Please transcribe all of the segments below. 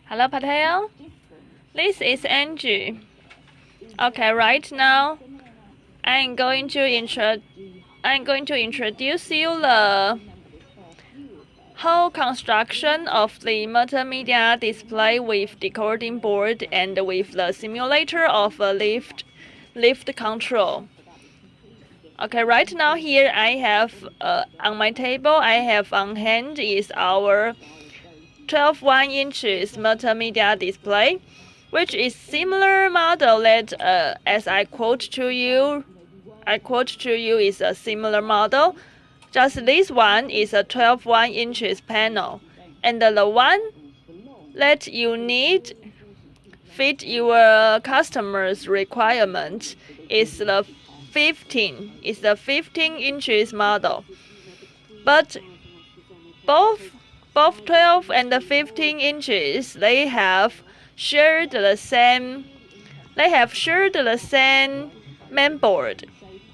Hello, Patel. This is Angie. Okay, right now, I'm going to introduce you the whole construction of the multimedia display with decoding board and with the simulator of a lift control. Okay, right now here I have on my table, I have on hand is our 12.1 inches multimedia display, which is similar model that as I quote to you is a similar model. Just this one is a 12.1 inches panel, and the one that you need fit your customer's requirement is the 15 inches model. But both 12 and 15 inches they have shared the same mainboard,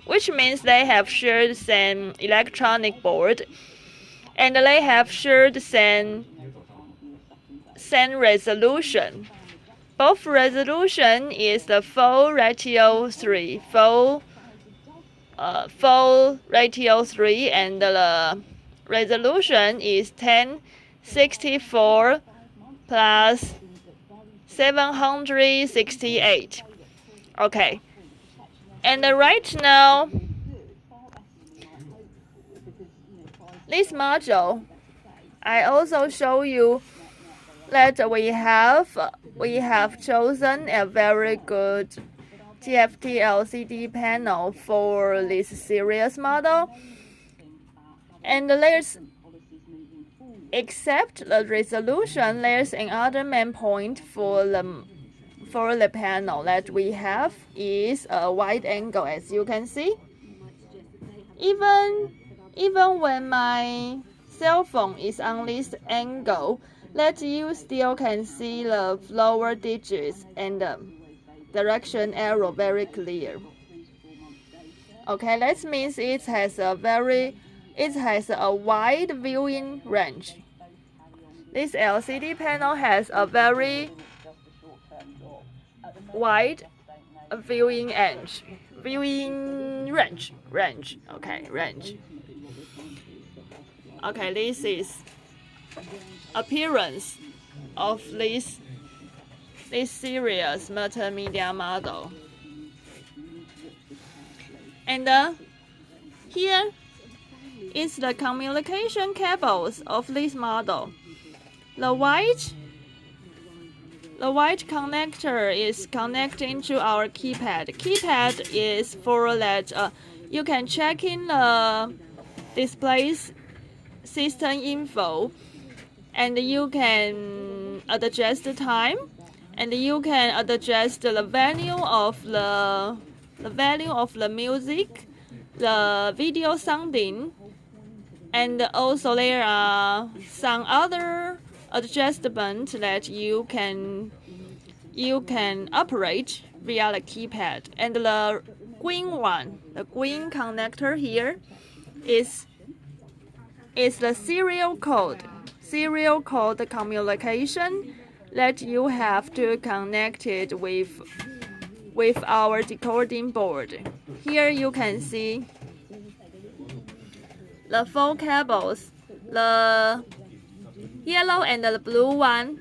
which means they have shared the same electronic board, and they have shared the same resolution. Both resolution is the full ratio 3, and the resolution is 1064 plus 768. Okay, and right now this module I also show you that we have chosen a very good TFT LCD panel for this series model, and except the resolution, there's another main point for the panel that we have is a wide angle, as you can see. Even when my cell phone is on this angle, that you still can see the lower digits and the direction arrow very clear. Okay, that means it has a wide viewing range. This LCD panel has a very wide viewing range. Okay, this is appearance of this series multimedia model. And here is the communication cables of this model. The white connector is connecting to our keypad. Keypad is for that you can check in the display's system info, and you can adjust the time, and you can adjust the value of the music, the video sounding, and also there are some other adjustments that you can operate via the keypad. And the green connector here is the serial code communication that you have to connect it with our decoding board. Here you can see the four cables. The yellow and the blue one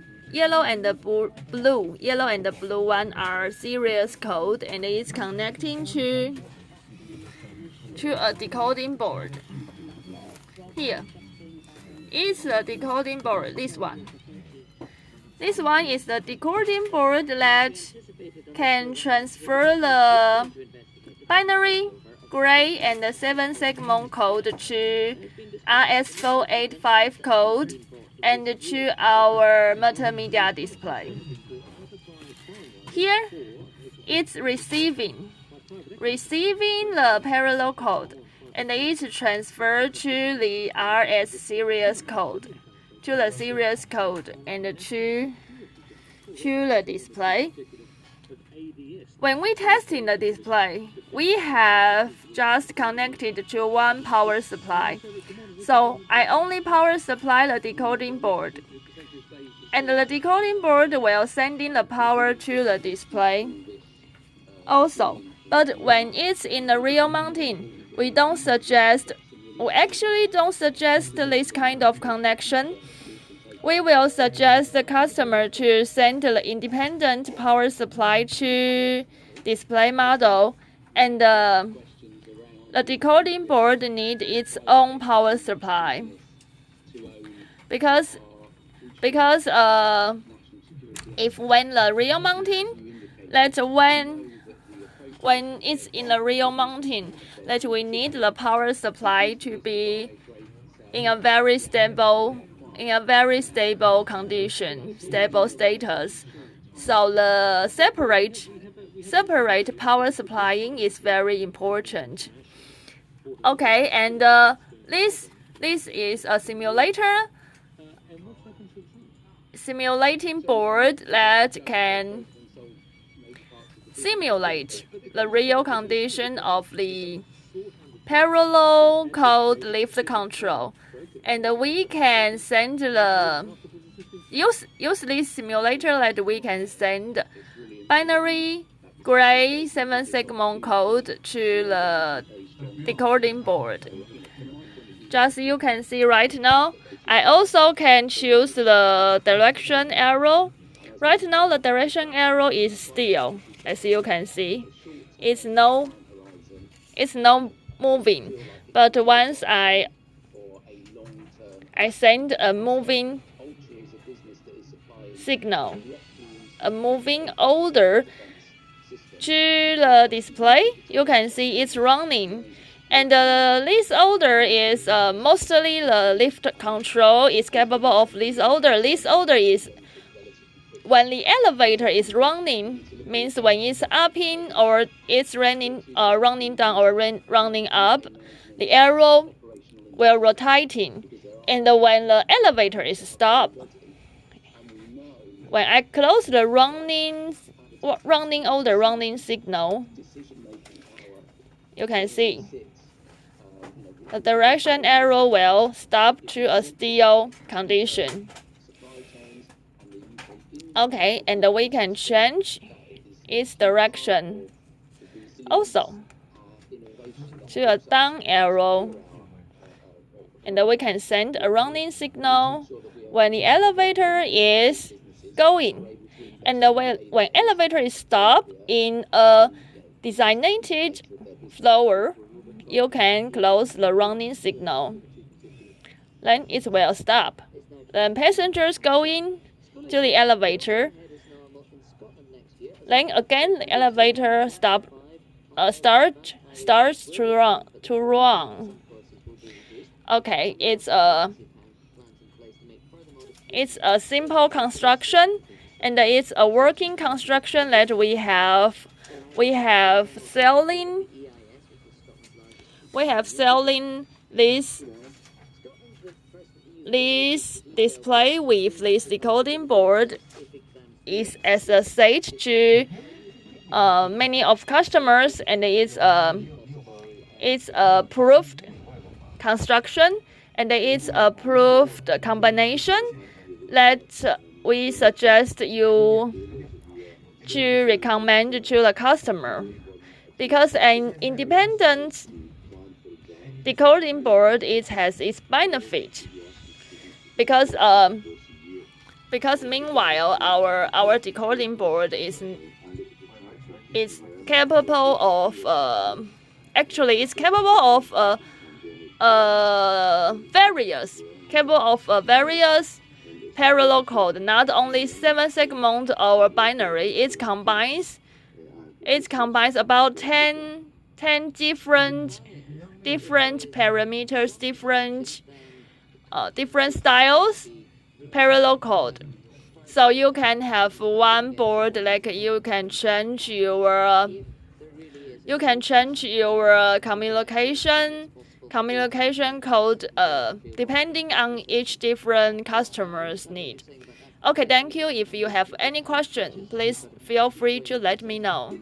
are serious code, and it's connecting to a decoding board. Here is the decoding board. This one is the decoding board that can transfer the binary, gray, and the 7-segment code to RS485 code and to our multimedia display. Here it's receiving the parallel code, and it's transferred to the RS series code, and to the display. When we testing the display, we have just connected to one power supply. So I only power supply the decoding board. And the decoding board will send in the power to the display. Also, but when it's in the real mounting, we actually don't suggest this kind of connection. We will suggest the customer to send the independent power supply to display model, and the decoding board need its own power supply. Because if when the real mounting, that when it's in the real mounting, that we need the power supply to be in a very stable condition, stable status. So the separate power supplying is very important. Okay, and this is a simulating board that can simulate the real condition of the parallel code lift control, and we can send use this simulator that we can send binary gray 7-segment code to the decoding board. Just you can see right now, I also can choose the direction arrow. Right now the direction arrow is still, as you can see. It's no moving. But once I send a moving signal, a moving order to the display, you can see it's running. And this order is mostly the lift control is capable of this order. This order is when the elevator is running, means when it's upping or it's running down or running up, the arrow will rotating. And when the elevator is stopped, when I close the running order, running signal, you can see the direction arrow will stop to a still condition. Okay, and we can change its direction also to a down arrow, and we can send a running signal when the elevator is going, and when elevator is stopped in a designated floor, you can close the running signal. Then it will stop. Then passengers go in to the elevator. Then again the elevator starts to run. Okay, it's a simple construction, and it's a working construction that we have selling this display with this decoding board is as a set to many of customers, and it's a proved construction, and it's a proved combination that we suggest you to recommend to the customer, because an independent decoding board has its benefit, because meanwhile our decoding board is capable of various parallel code, not only 7-segment or binary. It combines about 10 different parameters, different styles, parallel code. So you can have one board, like you can change your communication code depending on each different customer's need. Okay, thank you. If you have any question, please feel free to let me know.